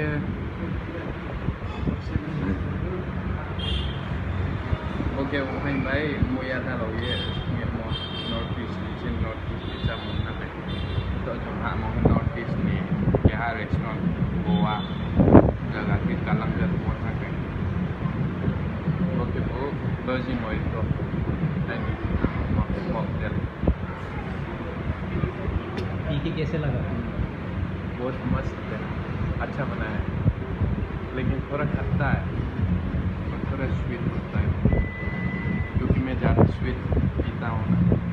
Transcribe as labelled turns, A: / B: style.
A: Ok, hôm nay mua nhà thay đổi nghiệp một Northeast trên Northeast di trăm một năm này tôi chọn hạ mong Northeast ni ya restaurant Goa jaga ke Kalangar một năm này ok bu Virgin Mojito and mocktail
B: P के कैसे लगा?
A: बहुत मस्त है, अच्छा बना है लेकिन थोड़ा खट्टा है और थोड़ा स्वीट होता है क्योंकि मैं ज़्यादा स्वीट पीता हूँ ना।